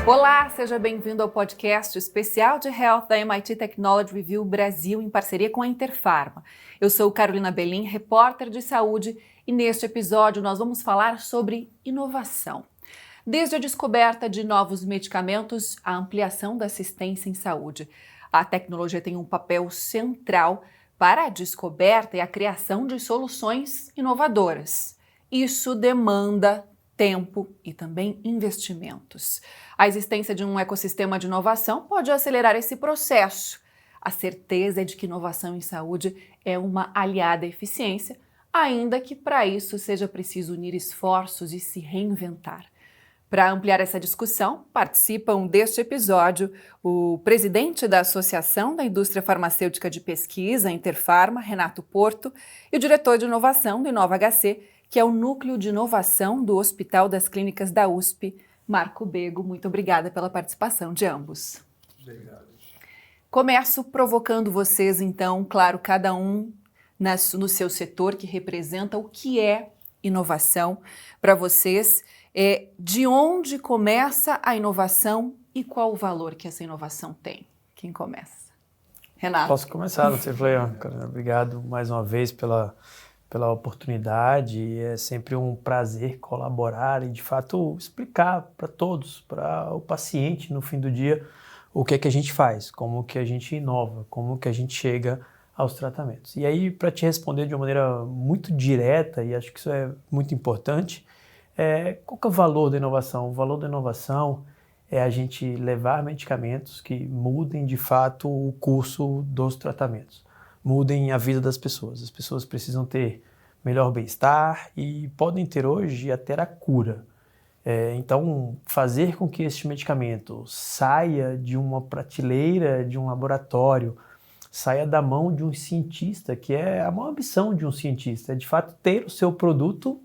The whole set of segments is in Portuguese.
Olá, seja bem-vindo ao podcast especial de Health da MIT Technology Review Brasil em parceria com a Interpharma. Eu sou Carolina Belim, repórter de saúde, e neste episódio nós vamos falar sobre inovação. Desde a descoberta de novos medicamentos, à ampliação da assistência em saúde, a tecnologia tem um papel central para a descoberta e a criação de soluções inovadoras. Isso demanda tempo e também investimentos. A existência de um ecossistema de inovação pode acelerar esse processo. A certeza é de que inovação em saúde é uma aliada à eficiência, ainda que para isso seja preciso unir esforços e se reinventar. Para ampliar essa discussão, participam deste episódio o presidente da Associação da Indústria Farmacêutica de Pesquisa, Interpharma, Renato Porto, e o diretor de inovação do InovaHC, que é o Núcleo de Inovação do Hospital das Clínicas da USP, Marco Bego. Muito obrigada pela participação de ambos. Obrigado. Começo provocando vocês, então, claro, cada um no seu setor que representa o que é inovação para vocês. De onde começa a inovação e qual o valor que essa inovação tem? Quem começa? Renato. Posso começar, não tem problema. Obrigado mais uma vez pela oportunidade. É sempre um prazer colaborar e, de fato, explicar para todos, para o paciente, no fim do dia, o que é que a gente faz, como que a gente inova, como que a gente chega aos tratamentos. E aí, para te responder de uma maneira muito direta, e acho que isso é muito importante, qual que é o valor da inovação? O valor da inovação é a gente levar medicamentos que mudem, de fato, o curso dos tratamentos, mudem a vida das pessoas. As pessoas precisam ter melhor bem-estar e podem ter hoje até a cura. Então, fazer com que este medicamento saia de uma prateleira de um laboratório, saia da mão de um cientista, que é a maior ambição de um cientista, é de fato ter o seu produto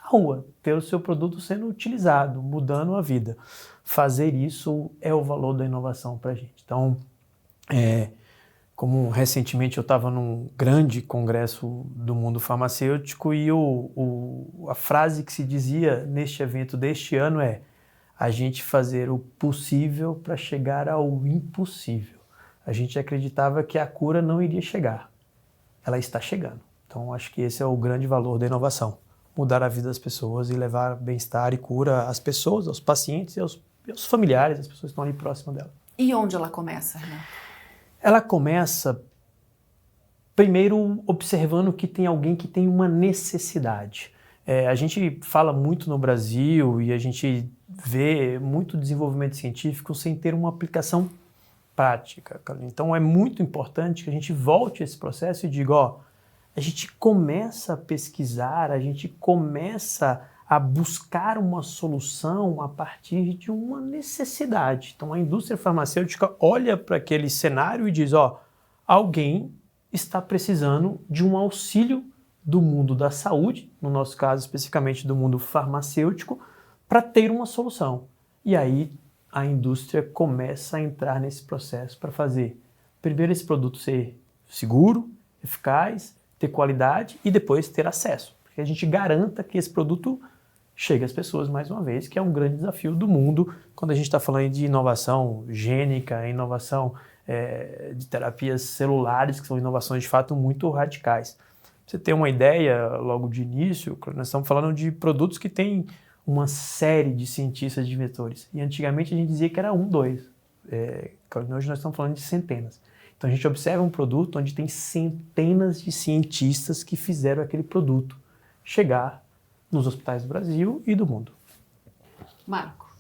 na rua, ter o seu produto sendo utilizado, mudando a vida. Fazer isso é o valor da inovação para a gente. Então, como recentemente eu estava num grande congresso do mundo farmacêutico e a frase que se dizia neste evento deste ano é: a gente fazer o possível para chegar ao impossível. A gente acreditava que a cura não iria chegar. Ela está chegando. Então acho que esse é o grande valor da inovação. Mudar a vida das pessoas e levar bem-estar e cura às pessoas, aos pacientes e aos familiares, as pessoas que estão ali próximas dela. E onde ela começa, Renato? Ela começa, primeiro, observando que tem alguém que tem uma necessidade. A gente fala muito no Brasil e a gente vê muito desenvolvimento científico sem ter uma aplicação prática. Então é muito importante que a gente volte a esse processo e diga, a gente começa a pesquisar, a gente começa a buscar uma solução a partir de uma necessidade. Então a indústria farmacêutica olha para aquele cenário e diz, alguém está precisando de um auxílio do mundo da saúde, no nosso caso especificamente do mundo farmacêutico, para ter uma solução. E aí a indústria começa a entrar nesse processo para fazer, primeiro, esse produto ser seguro, eficaz, ter qualidade e depois ter acesso. Porque a gente garanta que esse produto chegue às pessoas mais uma vez, que é um grande desafio do mundo quando a gente está falando de inovação gênica, inovação de terapias celulares, que são inovações de fato muito radicais. Pra você ter uma ideia, logo de início, nós estamos falando de produtos que têm uma série de cientistas de vetores. E antigamente a gente dizia que era 1, 2. Hoje nós estamos falando de centenas. Então a gente observa um produto onde tem centenas de cientistas que fizeram aquele produto chegar nos hospitais do Brasil e do mundo. Marco.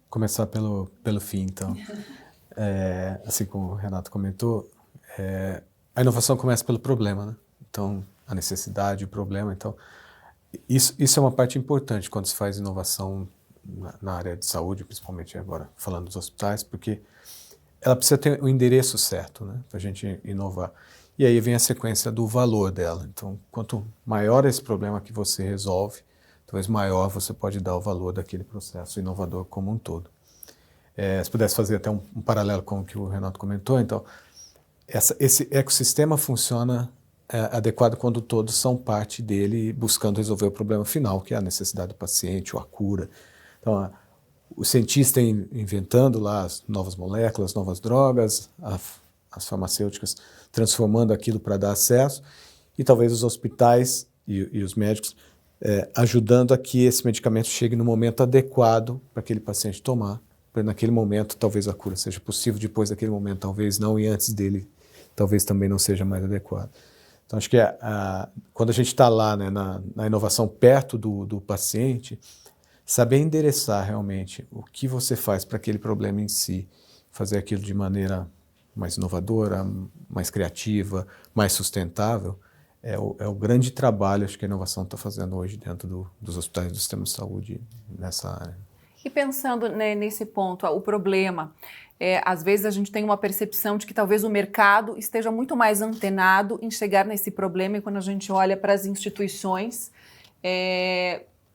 Começar pelo fim, então. Assim como o Renato comentou, a inovação começa pelo problema, né? Então, a necessidade, o problema. Então, isso é uma parte importante quando se faz inovação na área de saúde, principalmente agora falando dos hospitais, porque ela precisa ter o endereço certo, né, para a gente inovar. E aí vem a sequência do valor dela. Então, quanto maior esse problema que você resolve, talvez maior você pode dar o valor daquele processo inovador como um todo. Se pudesse fazer até um paralelo com o que o Renato comentou, então, esse ecossistema funciona adequado quando todos são parte dele buscando resolver o problema final, que é a necessidade do paciente ou a cura. Então, o cientista inventando lá as novas moléculas, novas drogas, as farmacêuticas transformando aquilo para dar acesso, e talvez os hospitais e os médicos ajudando a que esse medicamento chegue no momento adequado para aquele paciente tomar, para naquele momento talvez a cura seja possível, depois daquele momento talvez não, e antes dele talvez também não seja mais adequado. Então acho que quando a gente está lá, né, na inovação perto do paciente, saber endereçar realmente o que você faz para aquele problema em si, fazer aquilo de maneira mais inovadora, mais criativa, mais sustentável, é o grande trabalho, acho que a inovação está fazendo hoje dentro dos hospitais do sistema de saúde nessa área. E pensando, né, nesse ponto, o problema, às vezes a gente tem uma percepção de que talvez o mercado esteja muito mais antenado em chegar nesse problema, e quando a gente olha para as instituições,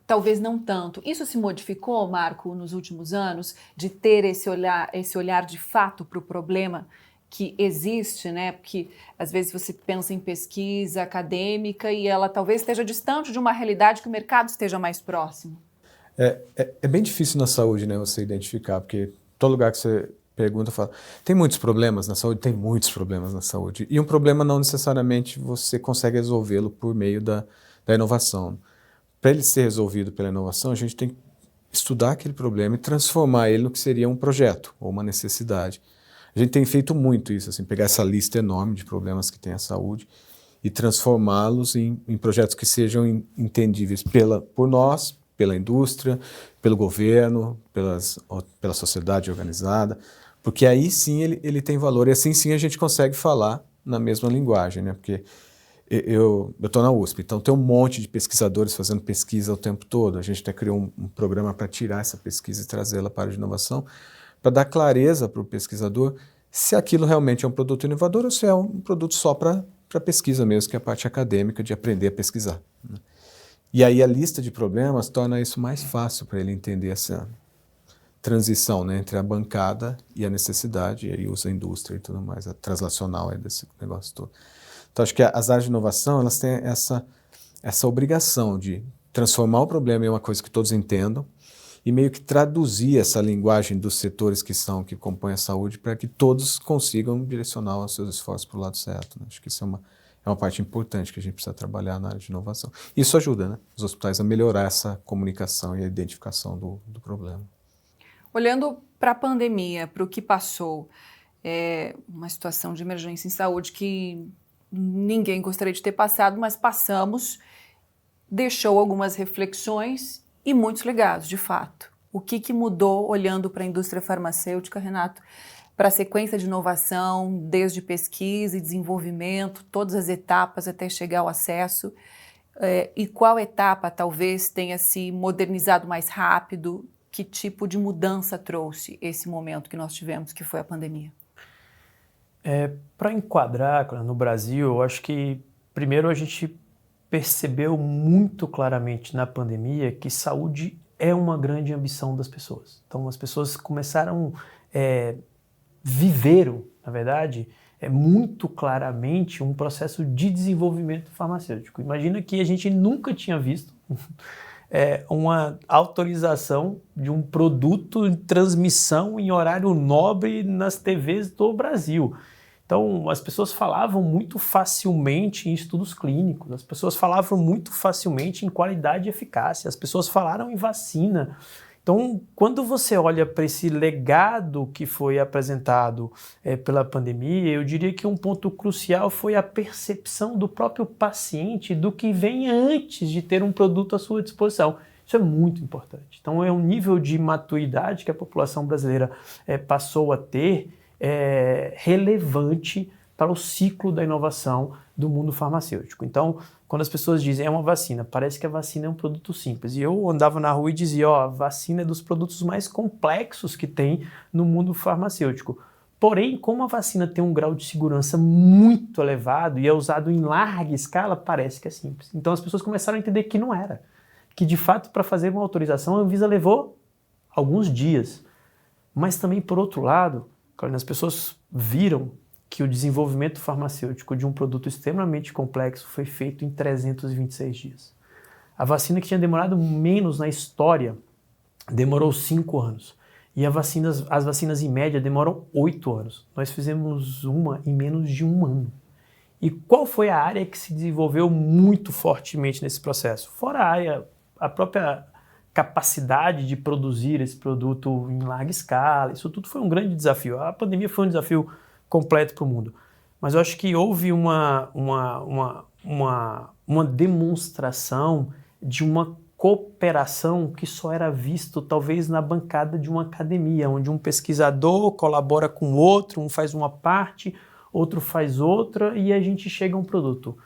talvez não tanto. Isso se modificou, Marco, nos últimos anos, de ter esse olhar de fato para o problema que existe, né? Porque às vezes você pensa em pesquisa acadêmica e ela talvez esteja distante de uma realidade que o mercado esteja mais próximo. É bem difícil na saúde, né, você identificar, porque todo lugar que você pergunta fala, tem muitos problemas na saúde? Tem muitos problemas na saúde. E um problema não necessariamente você consegue resolvê-lo por meio da inovação. Para ele ser resolvido pela inovação, a gente tem que estudar aquele problema e transformar ele no que seria um projeto ou uma necessidade. A gente tem feito muito isso, assim, pegar essa lista enorme de problemas que tem a saúde e transformá-los em projetos que sejam entendíveis por nós, pela indústria, pelo governo, pela sociedade organizada, porque aí sim ele tem valor, e assim sim a gente consegue falar na mesma linguagem, né? Porque eu estou na USP, então tem um monte de pesquisadores fazendo pesquisa o tempo todo. A gente até criou um programa para tirar essa pesquisa e trazê-la para a área de inovação, para dar clareza para o pesquisador se aquilo realmente é um produto inovador ou se é um produto só para pesquisa mesmo, que é a parte acadêmica de aprender a pesquisar, né? E aí a lista de problemas torna isso mais fácil para ele entender essa transição, né, entre a bancada e a necessidade, e aí usa a indústria e tudo mais, a translacional aí desse negócio todo. Então acho que as áreas de inovação, elas têm essa obrigação de transformar o problema em uma coisa que todos entendam e meio que traduzir essa linguagem dos setores que compõem a saúde para que todos consigam direcionar os seus esforços para o lado certo, né? Acho que isso é uma parte importante que a gente precisa trabalhar na área de inovação. Isso ajuda, né, os hospitais a melhorar essa comunicação e a identificação do problema. Olhando para a pandemia, para o que passou, uma situação de emergência em saúde que ninguém gostaria de ter passado, mas passamos, deixou algumas reflexões e muitos legados, de fato. O que mudou olhando para a indústria farmacêutica, Renato? Para a sequência de inovação, desde pesquisa e desenvolvimento, todas as etapas até chegar ao acesso, e qual etapa talvez tenha se modernizado mais rápido? Que tipo de mudança trouxe esse momento que nós tivemos, que foi a pandemia? Para enquadrar no Brasil, eu acho que primeiro a gente percebeu muito claramente na pandemia que saúde é uma grande ambição das pessoas. Então as pessoas começaram viveram, na verdade, muito claramente um processo de desenvolvimento farmacêutico. Imagina que a gente nunca tinha visto uma autorização de um produto em transmissão em horário nobre nas TVs do Brasil. Então, as pessoas falavam muito facilmente em estudos clínicos, as pessoas falavam muito facilmente em qualidade e eficácia, as pessoas falaram em vacina. Então, quando você olha para esse legado que foi apresentado pela pandemia, eu diria que um ponto crucial foi a percepção do próprio paciente do que vem antes de ter um produto à sua disposição. Isso é muito importante. Então, é um nível de maturidade que a população brasileira passou a ter relevante para o ciclo da inovação do mundo farmacêutico. Então, quando as pessoas dizem é uma vacina, parece que a vacina é um produto simples. E eu andava na rua e dizia, a vacina é dos produtos mais complexos que tem no mundo farmacêutico. Porém, como a vacina tem um grau de segurança muito elevado e é usado em larga escala, parece que é simples. Então as pessoas começaram a entender que não era. Que de fato, para fazer uma autorização, a Anvisa levou alguns dias. Mas também, por outro lado, as pessoas viram que o desenvolvimento farmacêutico de um produto extremamente complexo foi feito em 326 dias. A vacina que tinha demorado menos na história demorou 5 anos. E as vacinas em média demoram 8 anos. Nós fizemos uma em menos de 1 ano. E qual foi a área que se desenvolveu muito fortemente nesse processo? Fora a própria capacidade de produzir esse produto em larga escala, isso tudo foi um grande desafio. A pandemia foi um desafio completo para o mundo. Mas eu acho que houve uma demonstração de uma cooperação que só era visto talvez na bancada de uma academia, onde um pesquisador colabora com o outro, um faz uma parte, outro faz outra e a gente chega a um produto.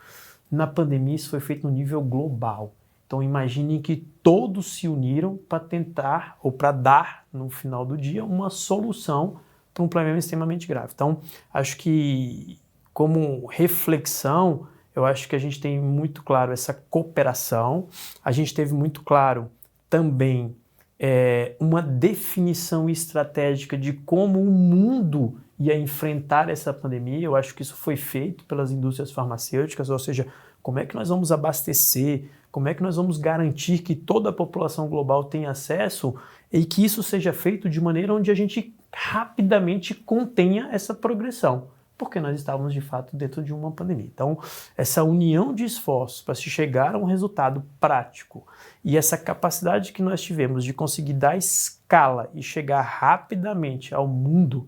Na pandemia isso foi feito no nível global. Então imaginem que todos se uniram para tentar ou para dar, no final do dia, uma solução para um problema extremamente grave. Então acho que como reflexão, eu acho que a gente tem muito claro essa cooperação, a gente teve muito claro também uma definição estratégica de como o mundo ia enfrentar essa pandemia. Eu acho que isso foi feito pelas indústrias farmacêuticas, ou seja, como é que nós vamos abastecer, como é que nós vamos garantir que toda a população global tenha acesso e que isso seja feito de maneira onde a gente rapidamente contenha essa progressão, porque nós estávamos de fato dentro de uma pandemia. Então, essa união de esforços para se chegar a um resultado prático e essa capacidade que nós tivemos de conseguir dar escala e chegar rapidamente ao mundo,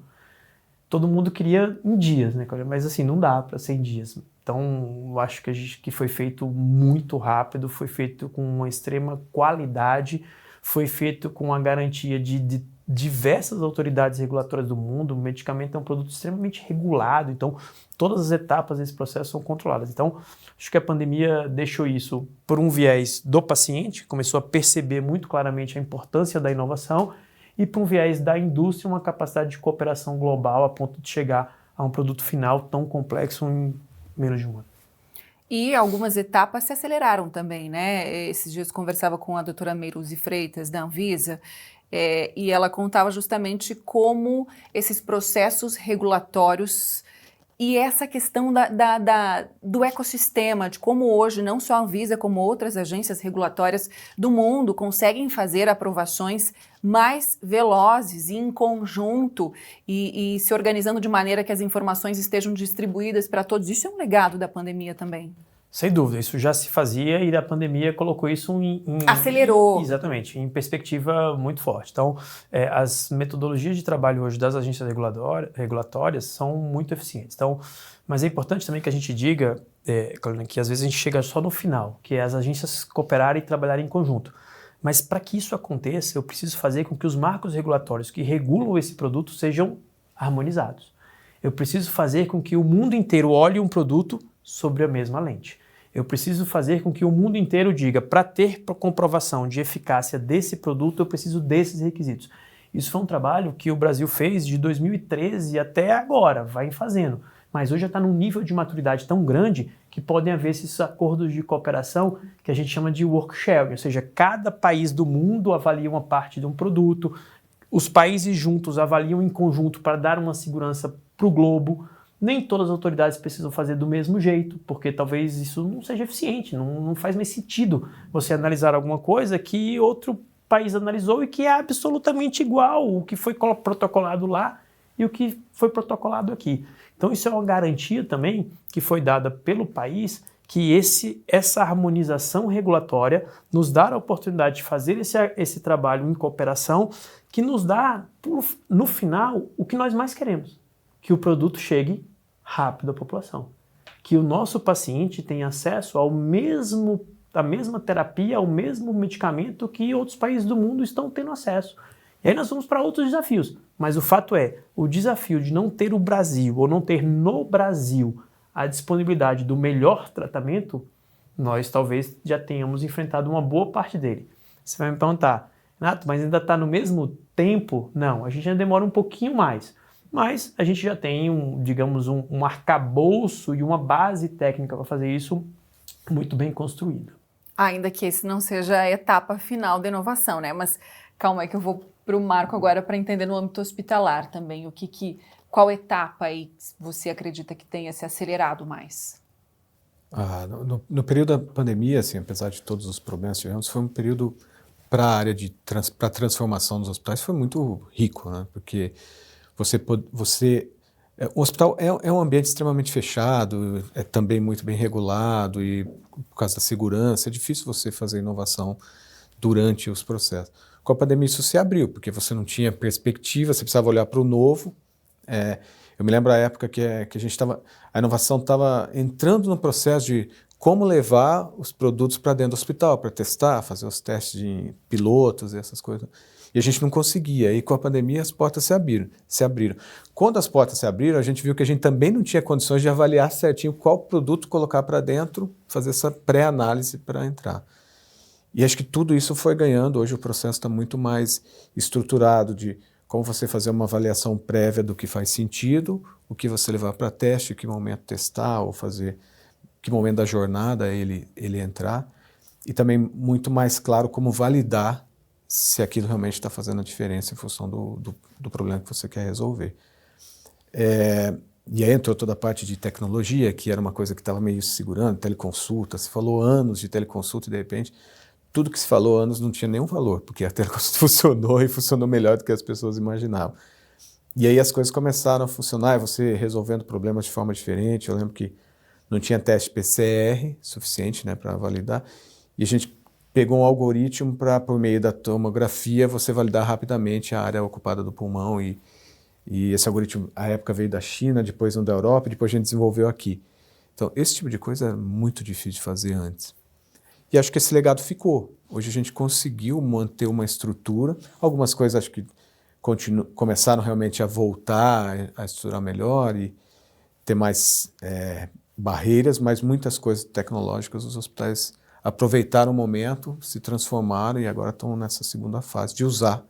todo mundo queria em dias, né? Mas assim, não dá para ser em dias. Então, eu acho que foi feito muito rápido, foi feito com uma extrema qualidade, foi feito com a garantia de diversas autoridades regulatórias do mundo. O medicamento é um produto extremamente regulado, então todas as etapas desse processo são controladas. Então, acho que a pandemia deixou isso por um viés do paciente, começou a perceber muito claramente a importância da inovação, e por um viés da indústria, uma capacidade de cooperação global a ponto de chegar a um produto final tão complexo em menos de 1 ano. E algumas etapas se aceleraram também, né? Esses dias eu conversava com a doutora Meiruzi Freitas, da Anvisa, e ela contava justamente como esses processos regulatórios e essa questão do ecossistema, de como hoje não só a Anvisa, como outras agências regulatórias do mundo conseguem fazer aprovações mais velozes e em conjunto e se organizando de maneira que as informações estejam distribuídas para todos. Isso é um legado da pandemia também. Sem dúvida, isso já se fazia e a pandemia colocou isso acelerou. Exatamente, em perspectiva muito forte. Então, as metodologias de trabalho hoje das agências regulatórias são muito eficientes. Então, mas é importante também que a gente diga que às vezes a gente chega só no final, que é as agências cooperarem e trabalharem em conjunto. Mas para que isso aconteça, eu preciso fazer com que os marcos regulatórios que regulam esse produto sejam harmonizados. Eu preciso fazer com que o mundo inteiro olhe um produto sobre a mesma lente. Eu preciso fazer com que o mundo inteiro diga, para ter comprovação de eficácia desse produto, eu preciso desses requisitos. Isso foi um trabalho que o Brasil fez de 2013 até agora, vai fazendo. Mas hoje já está num nível de maturidade tão grande que podem haver esses acordos de cooperação que a gente chama de work sharing, ou seja, cada país do mundo avalia uma parte de um produto, os países juntos avaliam em conjunto para dar uma segurança para o globo. Nem todas as autoridades precisam fazer do mesmo jeito, porque talvez isso não seja eficiente, não faz mais sentido você analisar alguma coisa que outro país analisou e que é absolutamente igual o que foi protocolado lá e o que foi protocolado aqui. Então isso é uma garantia também que foi dada pelo país, que essa harmonização regulatória nos dá a oportunidade de fazer esse trabalho em cooperação, que nos dá, no final, o que nós mais queremos, que o produto chegue rápido à população, que o nosso paciente tenha acesso à mesma terapia, ao mesmo medicamento que outros países do mundo estão tendo acesso. E aí nós vamos para outros desafios, mas o fato é, o desafio de não ter o Brasil, ou não ter no Brasil a disponibilidade do melhor tratamento, nós talvez já tenhamos enfrentado uma boa parte dele. Você vai me perguntar, Renato, mas ainda está no mesmo tempo? Não, a gente ainda demora um pouquinho mais. Mas a gente já tem, um arcabouço e uma base técnica para fazer isso muito bem construído. Ainda que esse não seja a etapa final da inovação, né? Mas calma aí que eu vou para o Marco agora para entender no âmbito hospitalar também. Qual etapa aí você acredita que tenha se acelerado mais? No período da pandemia, assim, apesar de todos os problemas que tivemos, foi um período para a área para a transformação dos hospitais foi muito rico, né? Porque o hospital é um ambiente extremamente fechado, é também muito bem regulado e por causa da segurança é difícil você fazer inovação durante os processos. Com a pandemia isso se abriu, porque você não tinha perspectiva, você precisava olhar para o novo. Eu me lembro a época que a inovação estava entrando no processo de como levar os produtos para dentro do hospital, para testar, fazer os testes de pilotos e essas coisas. E a gente não conseguia. E com a pandemia as portas se abriram. Quando as portas se abriram, a gente viu que a gente também não tinha condições de avaliar certinho qual produto colocar para dentro, fazer essa pré-análise para entrar. E acho que tudo isso foi ganhando. Hoje o processo está muito mais estruturado de como você fazer uma avaliação prévia do que faz sentido, o que você levar para teste, que momento testar ou fazer, que momento da jornada ele entrar. E também muito mais claro como validar se aquilo realmente está fazendo a diferença em função do problema que você quer resolver. E aí entrou toda a parte de tecnologia, que era uma coisa que estava meio segurando, teleconsulta. Se falou anos de teleconsulta e de repente tudo que se falou anos não tinha nenhum valor, porque a teleconsulta funcionou e funcionou melhor do que as pessoas imaginavam. E aí as coisas começaram a funcionar, e você resolvendo problemas de forma diferente. Eu lembro que não tinha teste PCR suficiente, né, para validar, e a gente pegou um algoritmo para, por meio da tomografia, você validar rapidamente a área ocupada do pulmão, e esse algoritmo, à época, veio da China, depois da Europa, e depois a gente desenvolveu aqui. Então, esse tipo de coisa é muito difícil de fazer antes. E acho que esse legado ficou. Hoje a gente conseguiu manter uma estrutura. Algumas coisas acho que começaram realmente a voltar, a estruturar melhor e ter mais barreiras, mas muitas coisas tecnológicas os hospitais aproveitaram o momento, se transformaram e agora estão nessa segunda fase de usar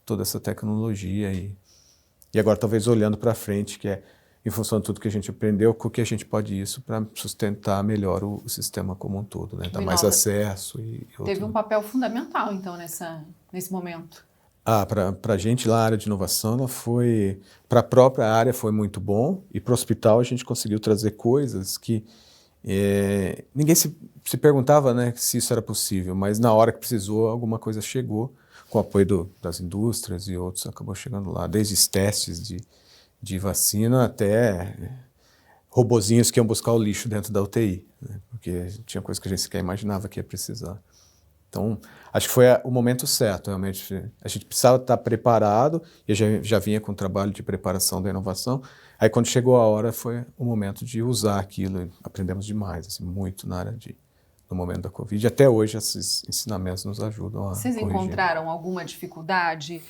toda essa tecnologia e agora talvez olhando para frente, que é em função de tudo que a gente aprendeu, o que a gente pode isso para sustentar melhor o sistema como um todo, né? Dar mais acesso Teve um papel fundamental, então, nesse momento. Para a gente lá, a área de inovação, ela foi... Para a própria área foi muito bom, e para o hospital a gente conseguiu trazer coisas que ninguém se perguntava, né, se isso era possível, mas na hora que precisou, alguma coisa chegou, com o apoio das indústrias e outros, acabou chegando lá, desde os testes de vacina até robozinhos que iam buscar o lixo dentro da UTI, né? Porque tinha coisa que a gente sequer imaginava que ia precisar. Então, acho que foi o momento certo, realmente. A gente precisava estar preparado, e já vinha com o trabalho de preparação da inovação. Aí, quando chegou a hora, foi o momento de usar aquilo. E aprendemos demais, assim, muito na área no momento da Covid. E até hoje, esses ensinamentos nos ajudam a Vocês corrigir. encontraram alguma dificuldade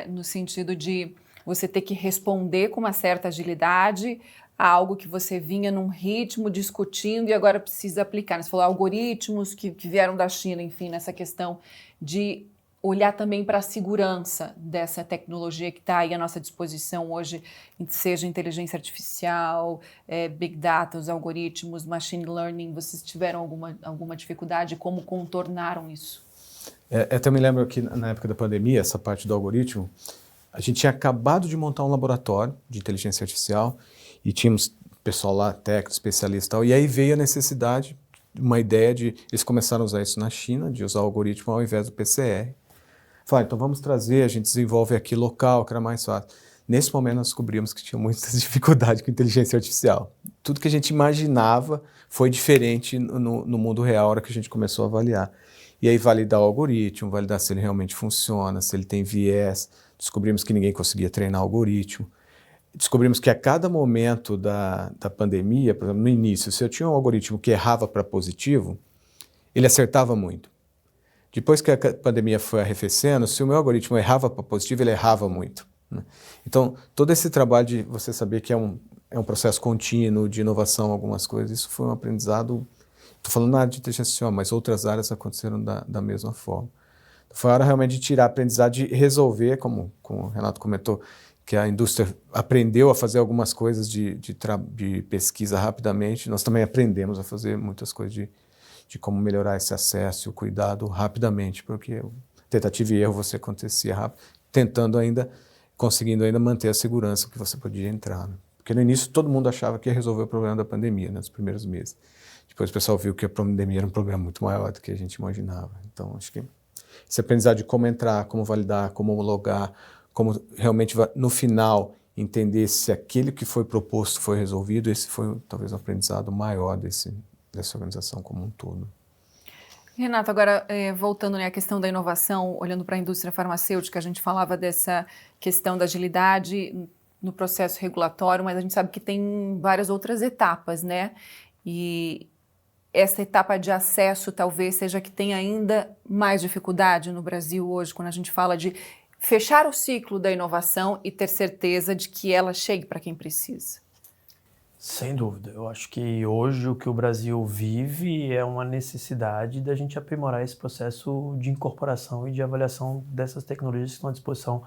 no sentido de você ter que responder com uma certa agilidade a algo que você vinha num ritmo discutindo e agora precisa aplicar? Você falou algoritmos que vieram da China, enfim, nessa questão de olhar também para a segurança dessa tecnologia que está aí à nossa disposição hoje, seja inteligência artificial, Big Data, os algoritmos, Machine Learning. Vocês tiveram alguma dificuldade? Como contornaram isso? Até me lembro que na época da pandemia, essa parte do algoritmo, a gente tinha acabado de montar um laboratório de inteligência artificial e tínhamos pessoal lá, técnico, especialista e tal, e aí veio a necessidade, uma ideia de... Eles começaram a usar isso na China, de usar o algoritmo ao invés do PCR. Falaram, então vamos trazer, a gente desenvolve aqui local, que era mais fácil. Nesse momento nós descobrimos que tinha muitas dificuldades com inteligência artificial. Tudo que a gente imaginava foi diferente no mundo real, a hora que a gente começou a avaliar. E aí validar o algoritmo, validar se ele realmente funciona, se ele tem viés. Descobrimos que ninguém conseguia treinar o algoritmo. Descobrimos que a cada momento da pandemia, por exemplo, no início, se eu tinha um algoritmo que errava para positivo, ele acertava muito. Depois que a pandemia foi arrefecendo, se o meu algoritmo errava para positivo, ele errava muito, né? Então, todo esse trabalho de você saber que é um processo contínuo de inovação, algumas coisas, isso foi um aprendizado. Estou falando na área de inteligência artificial, mas outras áreas aconteceram da mesma forma. Então, foi a hora realmente de tirar a aprendizado, de resolver, como o Renato comentou, que a indústria aprendeu a fazer algumas coisas de pesquisa rapidamente. Nós também aprendemos a fazer muitas coisas de como melhorar esse acesso e o cuidado rapidamente, porque tentativa e erro você acontecia rápido, conseguindo ainda manter a segurança que você podia entrar, né? Porque no início todo mundo achava que ia resolver o problema da pandemia, né, nos primeiros meses. Depois o pessoal viu que a pandemia era um problema muito maior do que a gente imaginava. Então, acho que esse aprendizado de como entrar, como validar, como homologar, como realmente, no final, entender se aquele que foi proposto foi resolvido, esse foi talvez um aprendizado maior dessa organização como um todo. Renato, agora voltando, né, à questão da inovação, olhando para a indústria farmacêutica, a gente falava dessa questão da agilidade no processo regulatório, mas a gente sabe que tem várias outras etapas, né? E essa etapa de acesso talvez seja que tem ainda mais dificuldade no Brasil hoje, quando a gente fala de fechar o ciclo da inovação e ter certeza de que ela chegue para quem precisa. Sem dúvida. Eu acho que hoje o que o Brasil vive é uma necessidade da gente aprimorar esse processo de incorporação e de avaliação dessas tecnologias que estão à disposição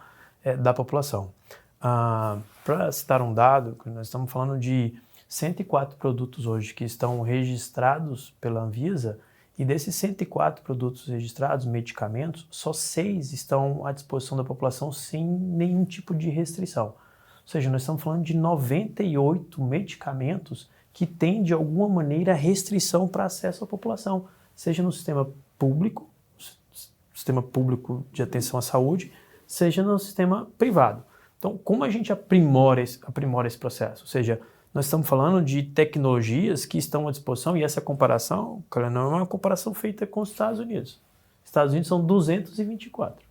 da população. Para citar um dado, nós estamos falando de 104 produtos hoje que estão registrados pela Anvisa, e desses 104 produtos registrados, medicamentos, só 6 estão à disposição da população sem nenhum tipo de restrição. Ou seja, nós estamos falando de 98 medicamentos que têm, de alguma maneira, restrição para acesso à população, seja no sistema público de atenção à saúde, seja no sistema privado. Então, como a gente aprimora esse processo? Ou seja, nós estamos falando de tecnologias que estão à disposição, e essa comparação, cara, não é uma comparação feita com os Estados Unidos. Estados Unidos são 224.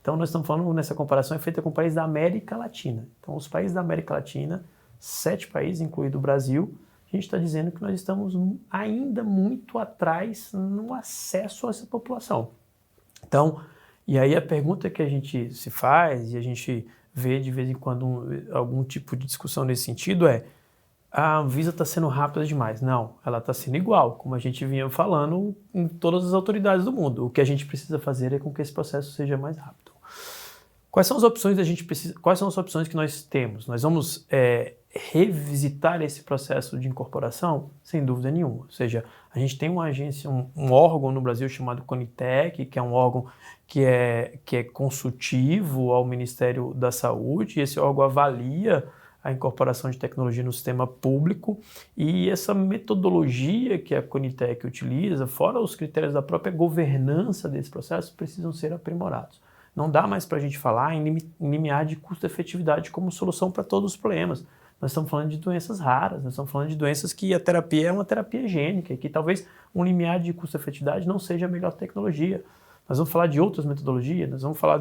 Então, nós estamos falando, nessa comparação, é feita com países da América Latina. Então, os países da América Latina, 7 países, incluído o Brasil, a gente está dizendo que nós estamos ainda muito atrás no acesso a essa população. Então, e aí a pergunta que a gente se faz, e a gente vê de vez em quando algum tipo de discussão nesse sentido é: a Anvisa está sendo rápida demais. Não, ela está sendo igual, como a gente vinha falando em todas as autoridades do mundo. O que a gente precisa fazer é com que esse processo seja mais rápido. Quais são as opções quais são as opções que nós temos? Nós vamos revisitar esse processo de incorporação? Sem dúvida nenhuma. Ou seja, a gente tem uma agência, um órgão no Brasil chamado CONITEC, que é um órgão que é consultivo ao Ministério da Saúde, e esse órgão avalia a incorporação de tecnologia no sistema público, e essa metodologia que a CONITEC utiliza, fora os critérios da própria governança desse processo, precisam ser aprimorados. Não dá mais para a gente falar em limiar de custo-efetividade como solução para todos os problemas. Nós estamos falando de doenças raras, nós estamos falando de doenças que a terapia é uma terapia gênica, e que talvez um limiar de custo-efetividade não seja a melhor tecnologia. Nós vamos falar de outras metodologias, nós vamos falar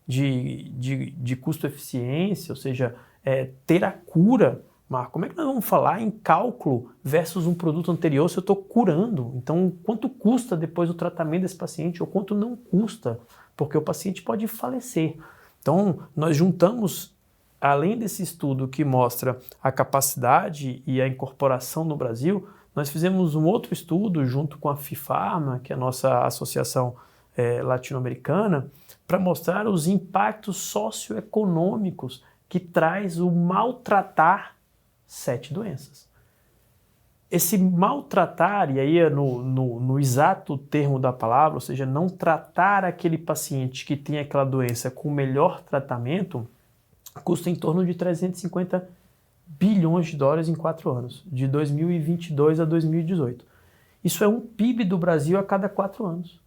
de custo-eficiência, ou seja, ter a cura. Mas como é que nós vamos falar em cálculo versus um produto anterior se eu estou curando? Então, quanto custa depois o tratamento desse paciente, ou quanto não custa? Porque o paciente pode falecer. Então, nós juntamos, além desse estudo que mostra a capacidade e a incorporação no Brasil, nós fizemos um outro estudo junto com a FIPharma, que é a nossa associação latino-americana, para mostrar os impactos socioeconômicos que traz o maltratar 7 doenças. Esse maltratar, e aí é no exato termo da palavra, ou seja, não tratar aquele paciente que tem aquela doença com o melhor tratamento, custa em torno de 350 bilhões de dólares em 4 anos, de 2022 a 2018. Isso é um PIB do Brasil a cada 4 anos.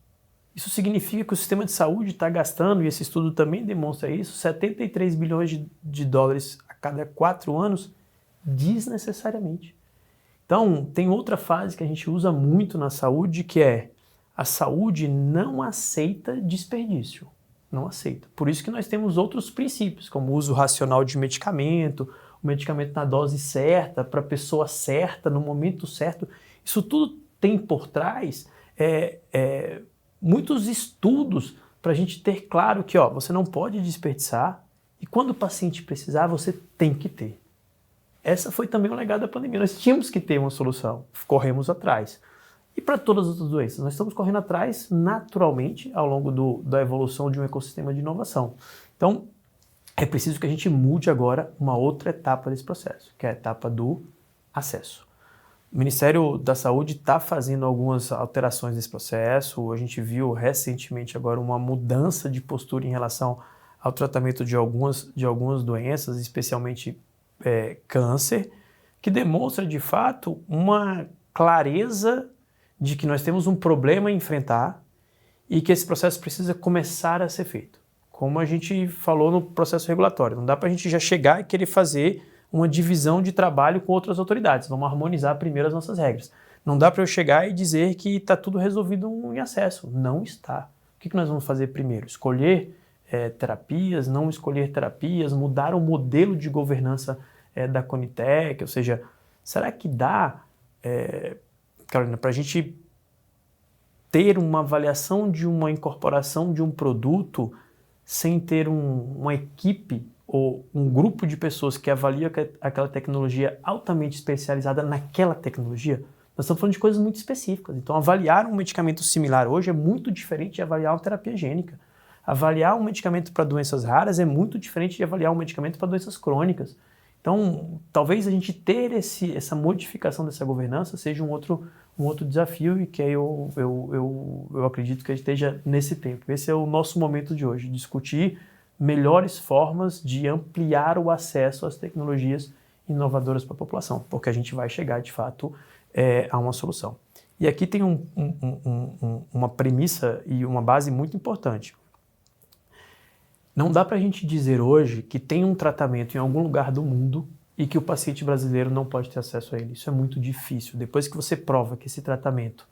Isso significa que o sistema de saúde está gastando, e esse estudo também demonstra isso, 73 bilhões de dólares a cada 4 anos desnecessariamente. Então, tem outra fase que a gente usa muito na saúde, que é: a saúde não aceita desperdício. Não aceita. Por isso que nós temos outros princípios, como o uso racional de medicamento, o medicamento na dose certa, para a pessoa certa, no momento certo. Isso tudo tem por trás muitos estudos para a gente ter claro que você não pode desperdiçar, e quando o paciente precisar, você tem que ter. Essa foi também o legado da pandemia. Nós tínhamos que ter uma solução, corremos atrás. E para todas as outras doenças, nós estamos correndo atrás naturalmente ao longo da evolução de um ecossistema de inovação. Então, é preciso que a gente mude agora uma outra etapa desse processo, que é a etapa do acesso. O Ministério da Saúde está fazendo algumas alterações nesse processo. A gente viu recentemente agora uma mudança de postura em relação ao tratamento de algumas doenças, especialmente câncer, que demonstra de fato uma clareza de que nós temos um problema a enfrentar e que esse processo precisa começar a ser feito. Como a gente falou no processo regulatório, não dá para a gente já chegar e querer fazer uma divisão de trabalho com outras autoridades. Vamos harmonizar primeiro as nossas regras. Não dá para eu chegar e dizer que está tudo resolvido em acesso. Não está. O que nós vamos fazer primeiro? Escolher terapias, não escolher terapias, mudar o modelo de governança da Conitec, ou seja, será que dá, Carolina, para a gente ter uma avaliação de uma incorporação de um produto sem ter uma equipe ou um grupo de pessoas que avalia aquela tecnologia altamente especializada naquela tecnologia? Nós estamos falando de coisas muito específicas. Então, avaliar um medicamento similar hoje é muito diferente de avaliar uma terapia gênica. Avaliar um medicamento para doenças raras é muito diferente de avaliar um medicamento para doenças crônicas. Então, talvez a gente ter essa modificação dessa governança seja um outro desafio e que eu acredito que a gente esteja nesse tempo. Esse é o nosso momento de hoje, discutir melhores formas de ampliar o acesso às tecnologias inovadoras para a população, porque a gente vai chegar, de fato, a uma solução. E aqui tem uma premissa e uma base muito importante. Não dá para a gente dizer hoje que tem um tratamento em algum lugar do mundo e que o paciente brasileiro não pode ter acesso a ele. Isso é muito difícil. Depois que você prova que esse tratamento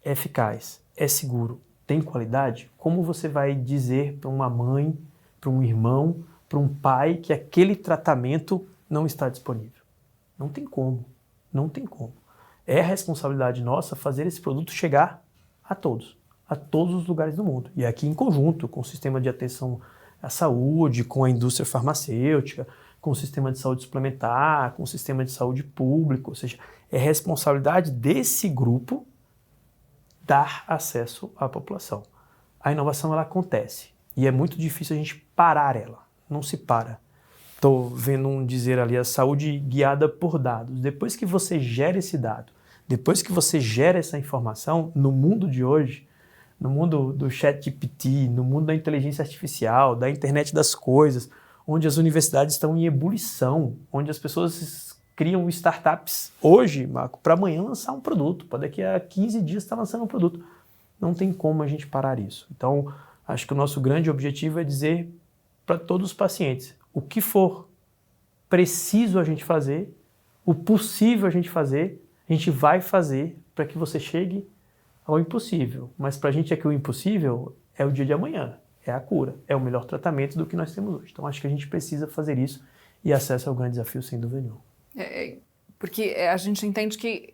é eficaz, é seguro, tem qualidade, como você vai dizer para uma mãe, para um irmão, para um pai que aquele tratamento não está disponível? Não tem como. Não tem como. É responsabilidade nossa fazer esse produto chegar a todos os lugares do mundo. E aqui em conjunto com o sistema de atenção à saúde, com a indústria farmacêutica, com o sistema de saúde suplementar, com o sistema de saúde público, ou seja, é responsabilidade desse grupo dar acesso à população. A inovação, ela acontece e é muito difícil a gente parar ela. Não se para. Estou vendo dizer ali a saúde guiada por dados. Depois que você gera esse dado, depois que você gera essa informação, no mundo de hoje, no mundo do ChatGPT, no mundo da inteligência artificial, da internet das coisas, onde as universidades estão em ebulição, onde as pessoas criam startups hoje, Marco, para amanhã lançar um produto, para daqui a 15 dias estar lançando um produto. Não tem como a gente parar isso. Então, acho que o nosso grande objetivo é dizer para todos os pacientes, o que for preciso a gente fazer, o possível a gente vai fazer para que você chegue ao impossível. Mas para a gente o impossível é o dia de amanhã, é a cura, é o melhor tratamento do que nós temos hoje. Então acho que a gente precisa fazer isso e acesso é o grande desafio, sem dúvida nenhuma. Porque a gente entende que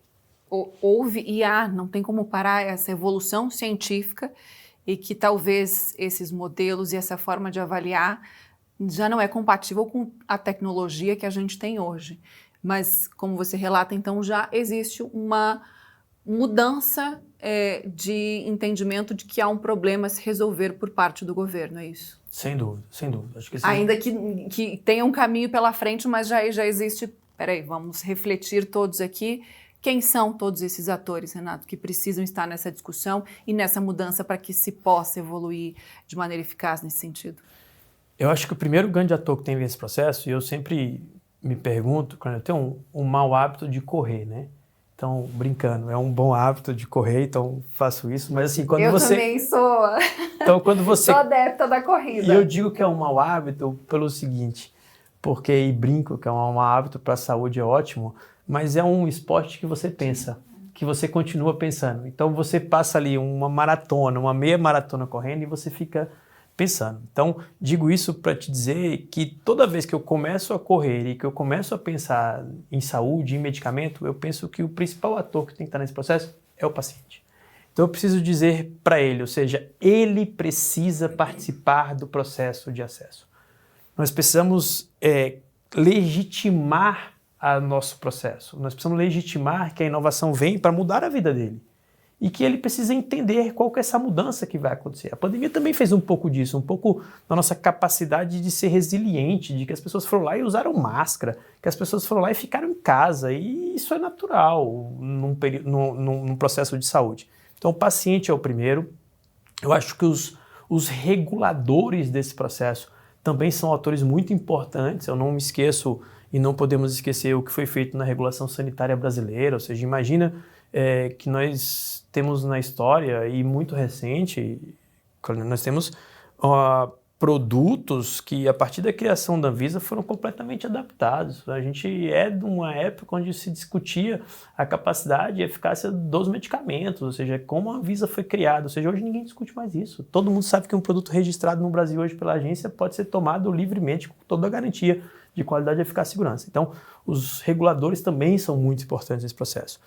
houve e não tem como parar essa evolução científica e que talvez esses modelos e essa forma de avaliar já não é compatível com a tecnologia que a gente tem hoje. Mas, como você relata, então já existe uma mudança de entendimento de que há um problema a se resolver por parte do governo, é isso? Sem dúvida, sem dúvida. Acho que ainda que tenha um caminho pela frente, mas já existe... Peraí, vamos refletir todos aqui. Quem são todos esses atores, Renato, que precisam estar nessa discussão e nessa mudança para que se possa evoluir de maneira eficaz nesse sentido? Eu acho que o primeiro grande ator que tem nesse processo, e eu sempre me pergunto, quando eu tenho um mau hábito de correr, né? Então, brincando, é um bom hábito de correr, então faço isso, mas assim, quando você... Eu também sou... Então, quando você... Sou adepta da corrida. E eu digo que é um mau hábito pelo seguinte, porque, e brinco que é um mau hábito para a saúde, é ótimo, mas é um esporte que você pensa, que você continua pensando. Então, você passa ali uma maratona, uma meia maratona correndo e você fica pensando. Então, digo isso para te dizer que toda vez que eu começo a correr e que eu começo a pensar em saúde, em medicamento, eu penso que o principal ator que tem que estar nesse processo é o paciente. Então, eu preciso dizer para ele, ou seja, ele precisa participar do processo de acesso. Nós precisamos legitimar o nosso processo. Nós precisamos legitimar que a inovação vem para mudar a vida dele. E que ele precisa entender qual que é essa mudança que vai acontecer. A pandemia também fez um pouco disso, um pouco da nossa capacidade de ser resiliente, de que as pessoas foram lá e usaram máscara, que as pessoas foram lá e ficaram em casa, e isso é natural num processo de saúde. Então o paciente é o primeiro. Eu acho que os reguladores desse processo também são atores muito importantes. Eu não me esqueço e não podemos esquecer o que foi feito na regulação sanitária brasileira, ou seja, imagina que nós temos na história, e muito recente, nós temos produtos que, a partir da criação da Anvisa, foram completamente adaptados. A gente é de uma época onde se discutia a capacidade e eficácia dos medicamentos, ou seja, como a Anvisa foi criada. Ou seja, hoje ninguém discute mais isso. Todo mundo sabe que um produto registrado no Brasil hoje pela agência pode ser tomado livremente, com toda a garantia de qualidade, eficácia e segurança. Então, os reguladores também são muito importantes nesse processo.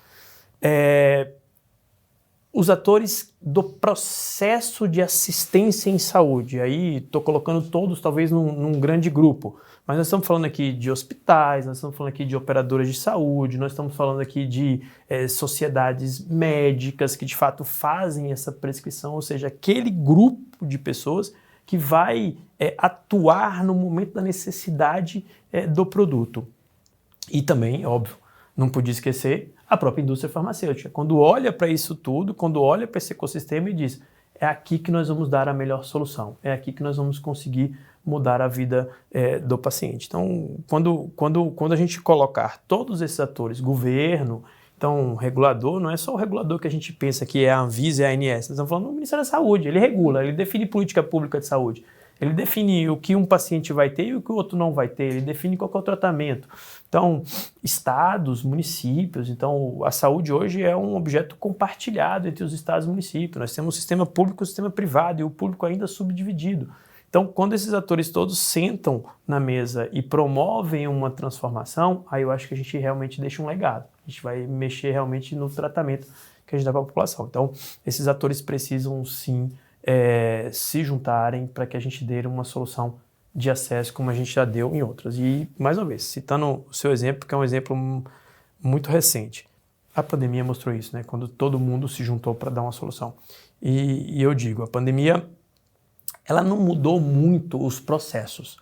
Os atores do processo de assistência em saúde, aí estou colocando todos talvez num grande grupo, mas nós estamos falando aqui de hospitais, nós estamos falando aqui de operadoras de saúde, nós estamos falando aqui de sociedades médicas que de fato fazem essa prescrição, ou seja, aquele grupo de pessoas que vai atuar no momento da necessidade do produto. E também, óbvio, não podia esquecer a própria indústria farmacêutica. Quando olha para isso tudo, quando olha para esse ecossistema e diz, é aqui que nós vamos dar a melhor solução, é aqui que nós vamos conseguir mudar a vida do paciente. Então, quando a gente colocar todos esses atores, governo, então, regulador, não é só o regulador que a gente pensa que é a Anvisa e a ANS, nós estamos falando do Ministério da Saúde, ele regula, ele define política pública de saúde, ele define o que um paciente vai ter e o que o outro não vai ter, ele define qual que é o tratamento. Então, estados, municípios, então a saúde hoje é um objeto compartilhado entre os estados e municípios. Nós temos um sistema público e um sistema privado, e o público ainda subdividido. Então, quando esses atores todos sentam na mesa e promovem uma transformação, aí eu acho que a gente realmente deixa um legado. A gente vai mexer realmente no tratamento que a gente dá para a população. Então, esses atores precisam sim se juntarem para que a gente dê uma solução de acesso como a gente já deu em outras. E, mais uma vez, citando o seu exemplo, que é um exemplo muito recente, a pandemia mostrou isso, né? Quando todo mundo se juntou para dar uma solução. E eu digo, a pandemia, ela não mudou muito os processos.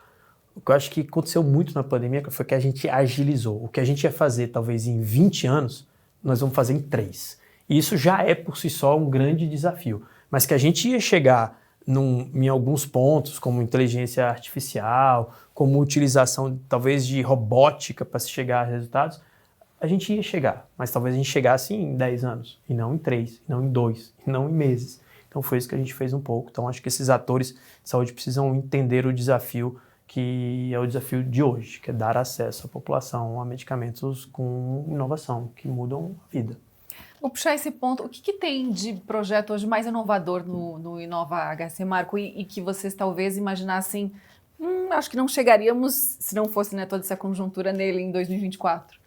O que eu acho que aconteceu muito na pandemia foi que a gente agilizou. O que a gente ia fazer, talvez, em 20 anos, nós vamos fazer em 3. E isso já é, por si só, um grande desafio. Mas que a gente ia chegar em alguns pontos, como inteligência artificial, como utilização, talvez, de robótica para se chegar a resultados, a gente ia chegar. Mas talvez a gente chegasse em 10 anos, e não em 3, e não em 2, e não em meses. Então foi isso que a gente fez um pouco. Então acho que esses atores de saúde precisam entender o desafio que é o desafio de hoje, que é dar acesso à população a medicamentos com inovação, que mudam a vida. Vou puxar esse ponto. O que tem de projeto hoje mais inovador no Inova HC, Marco, e que vocês talvez imaginassem, acho que não chegaríamos se não fosse, né, toda essa conjuntura nele em 2024?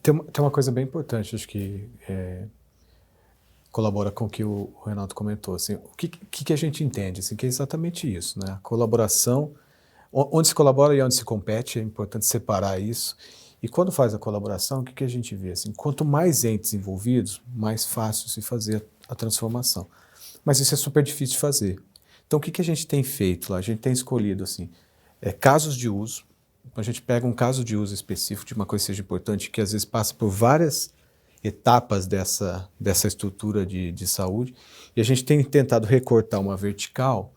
Tem uma coisa bem importante, acho que colabora com o que o Renato comentou. Assim, o que a gente entende? Assim, que é exatamente isso, né? A colaboração, onde se colabora e onde se compete, é importante separar isso. E quando faz a colaboração, o que a gente vê? Assim, quanto mais entes envolvidos, mais fácil se fazer a transformação. Mas isso é super difícil de fazer. Então, o que a gente tem feito lá? A gente tem escolhido assim, casos de uso. A gente pega um caso de uso específico de uma coisa que seja importante, que às vezes passa por várias etapas dessa estrutura de saúde, e a gente tem tentado recortar uma vertical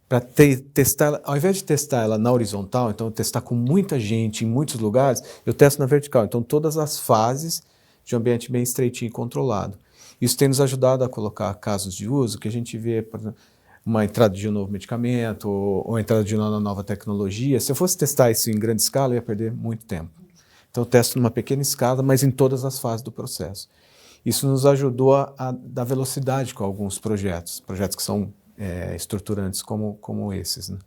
para testar, ao invés de testar ela na horizontal, então testar com muita gente em muitos lugares, eu testo na vertical. Então todas as fases de um ambiente bem estreitinho e controlado. Isso tem nos ajudado a colocar casos de uso que a gente vê, por exemplo, uma entrada de um novo medicamento ou a entrada de uma nova tecnologia. Se eu fosse testar isso em grande escala, eu ia perder muito tempo. Então eu testo numa pequena escala, mas em todas as fases do processo. Isso nos ajudou a dar velocidade com alguns projetos que são estruturantes como esses, né?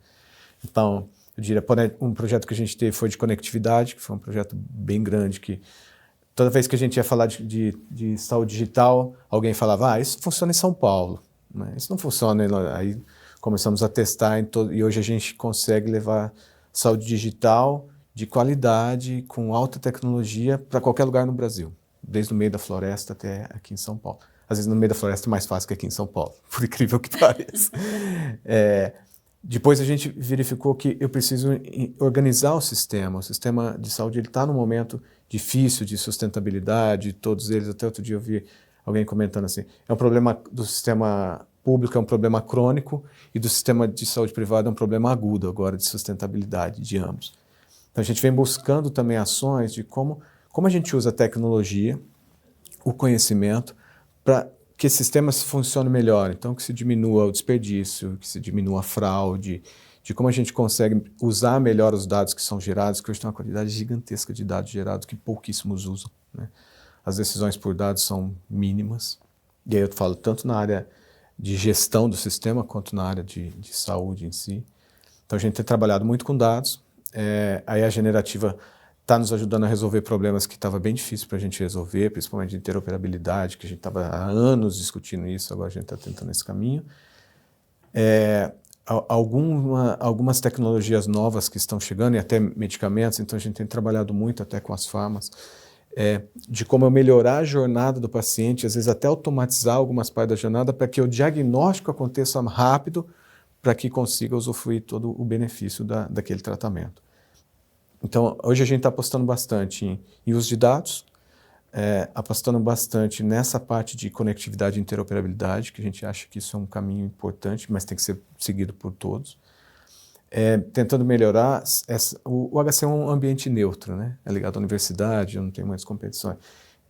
Então, eu diria, um projeto que a gente teve foi de conectividade, que foi um projeto bem grande, que toda vez que a gente ia falar de saúde digital, alguém falava, isso funciona em São Paulo, né? Isso não funciona. Aí começamos a testar e hoje a gente consegue levar saúde digital de qualidade, com alta tecnologia, para qualquer lugar no Brasil, desde o meio da floresta até aqui em São Paulo. Às vezes no meio da floresta é mais fácil que aqui em São Paulo, por incrível que pareça. Depois a gente verificou que eu preciso organizar o sistema de saúde está num momento difícil de sustentabilidade, todos eles, até outro dia eu vi alguém comentando assim, é um problema do sistema público, é um problema crônico, e do sistema de saúde privado é um problema agudo agora de sustentabilidade de ambos. Então a gente vem buscando também ações de como como a gente usa a tecnologia, o conhecimento, para que esses sistemas funcionem melhor. Então, que se diminua o desperdício, que se diminua a fraude, de como a gente consegue usar melhor os dados que são gerados, que hoje tem uma quantidade gigantesca de dados gerados que pouquíssimos usam, né? As decisões por dados são mínimas. E aí eu falo tanto na área de gestão do sistema quanto na área de saúde em si. Então, a gente tem trabalhado muito com dados. Aí a generativa está nos ajudando a resolver problemas que estava bem difícil para a gente resolver, principalmente de interoperabilidade, que a gente estava há anos discutindo isso, agora a gente está tentando esse caminho. Algumas tecnologias novas que estão chegando, e até medicamentos, então a gente tem trabalhado muito até com as farmas, de como eu melhorar a jornada do paciente, às vezes até automatizar algumas partes da jornada para que o diagnóstico aconteça rápido, para que consiga usufruir todo o benefício daquele tratamento. Então, hoje a gente está apostando bastante em uso de dados, apostando bastante nessa parte de conectividade e interoperabilidade, que a gente acha que isso é um caminho importante, mas tem que ser seguido por todos. Tentando melhorar, o HC é um ambiente neutro, né? É ligado à universidade, não tem muitas competições.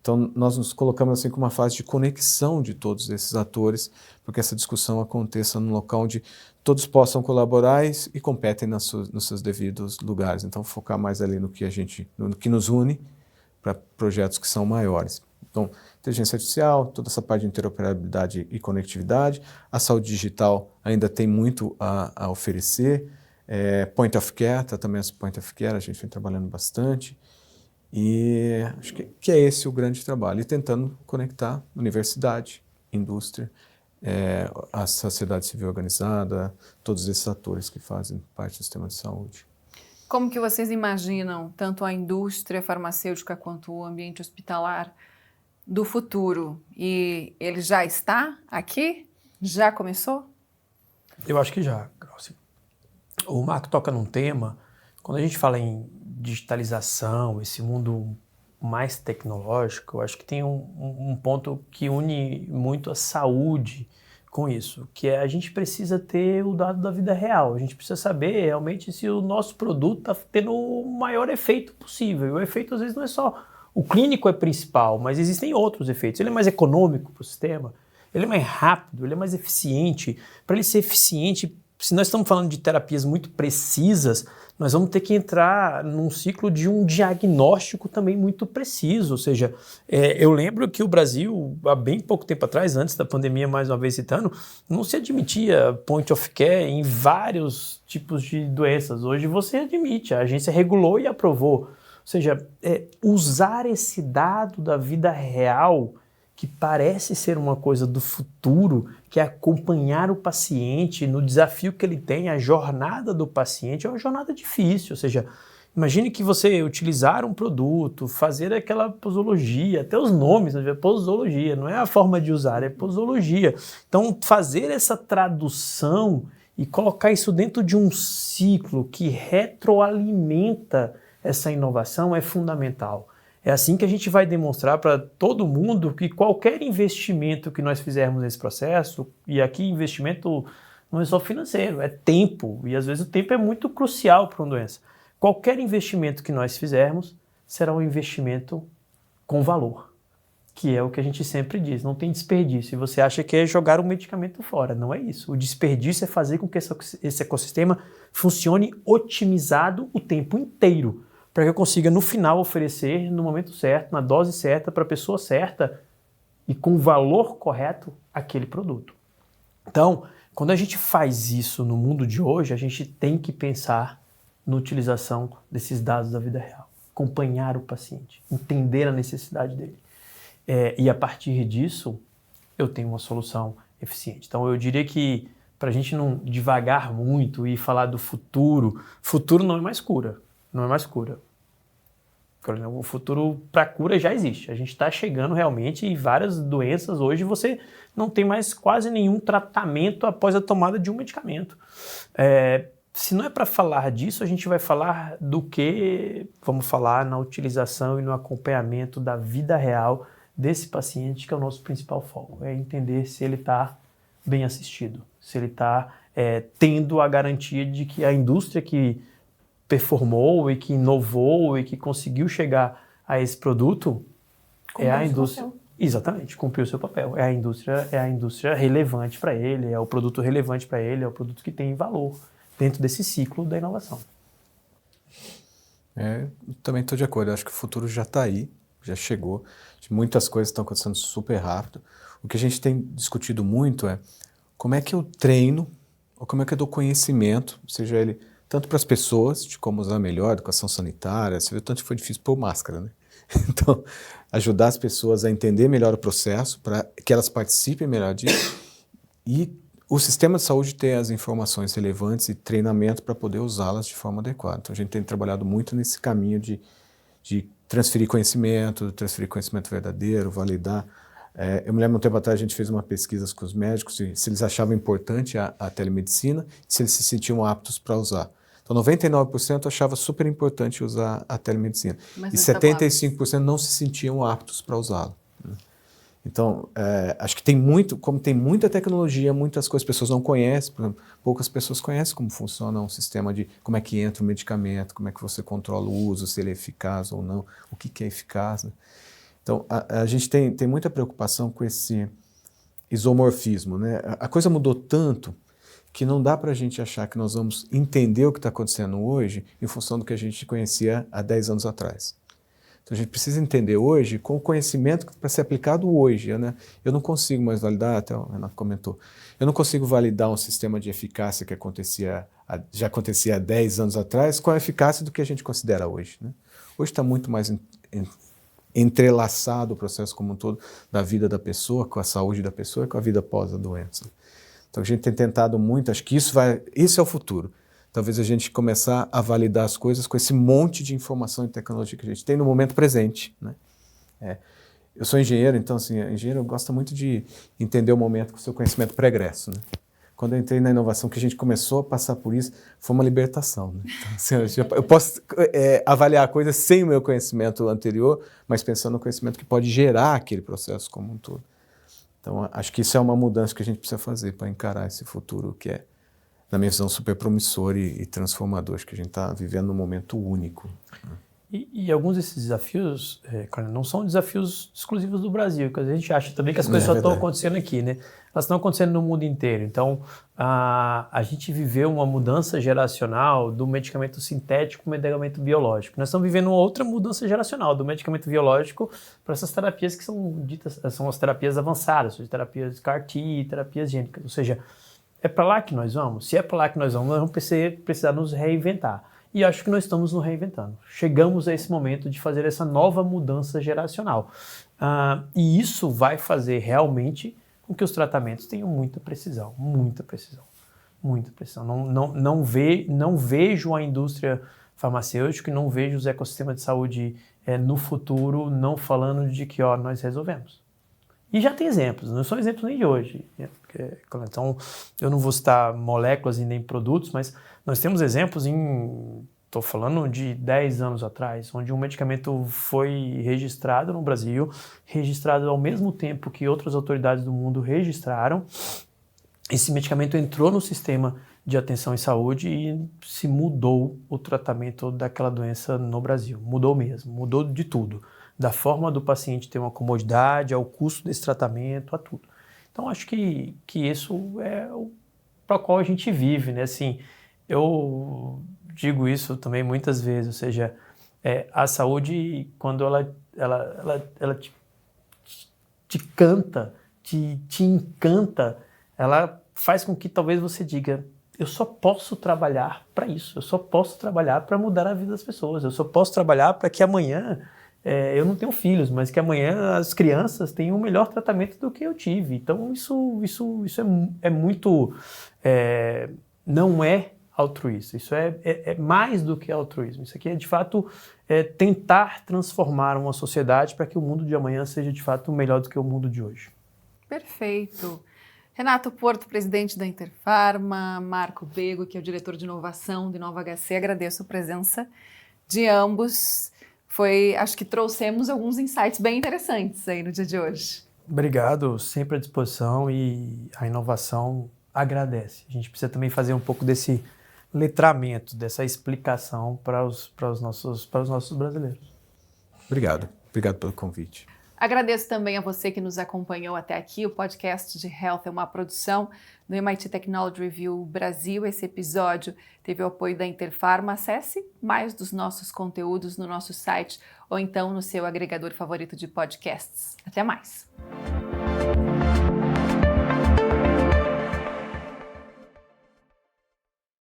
Então, nós nos colocamos assim com uma fase de conexão de todos esses atores, porque essa discussão aconteça num local onde todos possam colaborar e competem nos seus devidos lugares. Então, focar mais ali no que nos une para projetos que são maiores. Então, inteligência artificial, toda essa parte de interoperabilidade e conectividade. A saúde digital ainda tem muito a oferecer. Point of care, tratamento point of care, a gente vem trabalhando bastante. E acho que é esse o grande trabalho. E tentando conectar universidade, indústria, a sociedade civil organizada, todos esses atores que fazem parte do sistema de saúde. Como que vocês imaginam tanto a indústria farmacêutica quanto o ambiente hospitalar do futuro? E ele já está aqui? Já começou? Eu acho que já, Glaucia. O Marco toca num tema, quando a gente fala em digitalização, esse mundo mais tecnológico, eu acho que tem um ponto que une muito a saúde com isso, que é a gente precisa ter o dado da vida real, a gente precisa saber realmente se o nosso produto está tendo o maior efeito possível. E o efeito às vezes não é só o clínico é principal, mas existem outros efeitos. Ele é mais econômico para o sistema, ele é mais rápido, ele é mais eficiente. Para ele ser eficiente, se nós estamos falando de terapias muito precisas, nós vamos ter que entrar num ciclo de um diagnóstico também muito preciso. Ou seja, eu lembro que o Brasil, há bem pouco tempo atrás, antes da pandemia, mais uma vez citando, não se admitia point of care em vários tipos de doenças. Hoje você admite, a agência regulou e aprovou. Ou seja, usar esse dado da vida real, que parece ser uma coisa do futuro, que é acompanhar o paciente no desafio que ele tem, a jornada do paciente é uma jornada difícil. Ou seja, imagine que você utilizar um produto, fazer aquela posologia, até os nomes, né? Posologia, não é a forma de usar, é posologia. Então, fazer essa tradução e colocar isso dentro de um ciclo que retroalimenta essa inovação é fundamental. É assim que a gente vai demonstrar para todo mundo que qualquer investimento que nós fizermos nesse processo, e aqui investimento não é só financeiro, é tempo, e às vezes o tempo é muito crucial para uma doença. Qualquer investimento que nós fizermos será um investimento com valor, que é o que a gente sempre diz, não tem desperdício. E você acha que é jogar o medicamento fora, não é isso. O desperdício é fazer com que esse ecossistema funcione otimizado o tempo inteiro, para que eu consiga, no final, oferecer no momento certo, na dose certa, para a pessoa certa e com o valor correto aquele produto. Então, quando a gente faz isso no mundo de hoje, a gente tem que pensar na utilização desses dados da vida real, acompanhar o paciente, entender a necessidade dele. E a partir disso, eu tenho uma solução eficiente. Então, eu diria que, para a gente não divagar muito e falar do futuro não é mais cura. Não é mais cura. O futuro para cura já existe. A gente está chegando realmente em várias doenças. Hoje você não tem mais quase nenhum tratamento após a tomada de um medicamento. Se não é para falar disso, a gente vai falar do que vamos falar na utilização e no acompanhamento da vida real desse paciente, que é o nosso principal foco. É entender se ele está bem assistido, se ele está tendo a garantia de que a indústria que performou e que inovou e que conseguiu chegar a esse produto, é a indústria. Papel. Exatamente, cumpriu o seu papel. É a indústria relevante para ele, é o produto relevante para ele, é o produto que tem valor dentro desse ciclo da inovação. Também estou de acordo. Eu acho que o futuro já está aí, já chegou. Muitas coisas estão acontecendo super rápido. O que a gente tem discutido muito é como é que eu treino, ou como é que eu dou conhecimento, seja ele tanto para as pessoas, de como usar melhor, educação sanitária. Você viu tanto que foi difícil pôr máscara, né? Então, ajudar as pessoas a entender melhor o processo, para que elas participem melhor disso, e o sistema de saúde ter as informações relevantes e treinamento para poder usá-las de forma adequada. Então, a gente tem trabalhado muito nesse caminho de transferir conhecimento verdadeiro, validar. Eu me lembro um tempo atrás, a gente fez uma pesquisa com os médicos se eles achavam importante a telemedicina e se eles se sentiam aptos para usar. Então, 99% achava super importante usar a telemedicina. Mas E 75% não se sentiam aptos para usá-la. Então, acho que como tem muita tecnologia, muitas coisas as pessoas não conhecem, por exemplo, poucas pessoas conhecem como funciona um sistema de como é que entra o medicamento, como é que você controla o uso, se ele é eficaz ou não, o que é eficaz, né? Então, a gente tem muita preocupação com esse isomorfismo, né? A coisa mudou tanto que não dá para a gente achar que nós vamos entender o que está acontecendo hoje em função do que a gente conhecia há 10 anos atrás. Então a gente precisa entender hoje com o conhecimento para ser aplicado hoje, né? Eu não consigo mais validar, até o Renato comentou, eu não consigo validar um sistema de eficácia que já acontecia há 10 anos atrás com a eficácia do que a gente considera hoje, né? Hoje está muito mais entrelaçado o processo como um todo da vida da pessoa, com a saúde da pessoa e com a vida após a doença. Então a gente tem tentado muito, acho que isso é o futuro. Talvez a gente começar a validar as coisas com esse monte de informação e tecnologia que a gente tem no momento presente, né? Eu sou engenheiro, então assim, engenheiro gosta muito de entender o momento com o seu conhecimento pregresso, né? Quando eu entrei na inovação, que a gente começou a passar por isso, foi uma libertação, né? Então, assim, eu posso avaliar a coisa sem o meu conhecimento anterior, mas pensando no conhecimento que pode gerar aquele processo como um todo. Então, acho que isso é uma mudança que a gente precisa fazer para encarar esse futuro que é, na minha visão, super promissor e transformador. Acho que a gente está vivendo um momento único. E alguns desses desafios, não são desafios exclusivos do Brasil, porque a gente acha também que as coisas só estão acontecendo aqui, né? Elas estão acontecendo no mundo inteiro. Então, a gente viveu uma mudança geracional do medicamento sintético para o medicamento biológico. Nós estamos vivendo uma outra mudança geracional do medicamento biológico para essas terapias que são ditas, são as terapias avançadas, ou seja, terapias CAR-T, terapias gênicas. Ou seja, é para lá que nós vamos? Se é para lá que nós vamos precisar nos reinventar. E acho que nós estamos nos reinventando. Chegamos a esse momento de fazer essa nova mudança geracional. E isso vai fazer realmente com que os tratamentos tenham muita precisão, muita precisão, muita precisão. Não vejo a indústria farmacêutica, não vejo os ecossistemas de saúde no futuro não falando de que nós resolvemos. E já tem exemplos, não são exemplos nem de hoje. Então, eu não vou citar moléculas e nem produtos, mas nós temos exemplos estou falando de 10 anos atrás, onde um medicamento foi registrado no Brasil, registrado ao mesmo tempo que outras autoridades do mundo registraram. Esse medicamento entrou no sistema de atenção em saúde e se mudou o tratamento daquela doença no Brasil. Mudou mesmo, mudou de tudo. Da forma do paciente ter uma comodidade, ao custo desse tratamento, a tudo. Então, acho que isso é para o qual a gente vive, né? Assim, eu digo isso também muitas vezes, ou seja, a saúde, quando ela te canta, te encanta, ela faz com que talvez você diga, eu só posso trabalhar para isso, eu só posso trabalhar para mudar a vida das pessoas, eu só posso trabalhar para que amanhã, eu não tenho filhos, mas que amanhã as crianças tenham um melhor tratamento do que eu tive. Então isso é muito, não é altruísta, isso é mais do que altruísmo. Isso aqui é de fato tentar transformar uma sociedade para que o mundo de amanhã seja de fato melhor do que o mundo de hoje. Perfeito. Renato Porto, presidente da Interpharma, Marco Bego, que é o diretor de inovação do InovaHC, agradeço a presença de ambos. Acho que trouxemos alguns insights bem interessantes aí no dia de hoje. Obrigado, sempre à disposição, e a inovação agradece. A gente precisa também fazer um pouco desse letramento, dessa explicação para os nossos brasileiros. Obrigado pelo convite. Agradeço também a você que nos acompanhou até aqui. O podcast de Health é uma produção do MIT Technology Review Brasil. Esse episódio teve o apoio da Interpharma. Acesse mais dos nossos conteúdos no nosso site ou então no seu agregador favorito de podcasts. Até mais!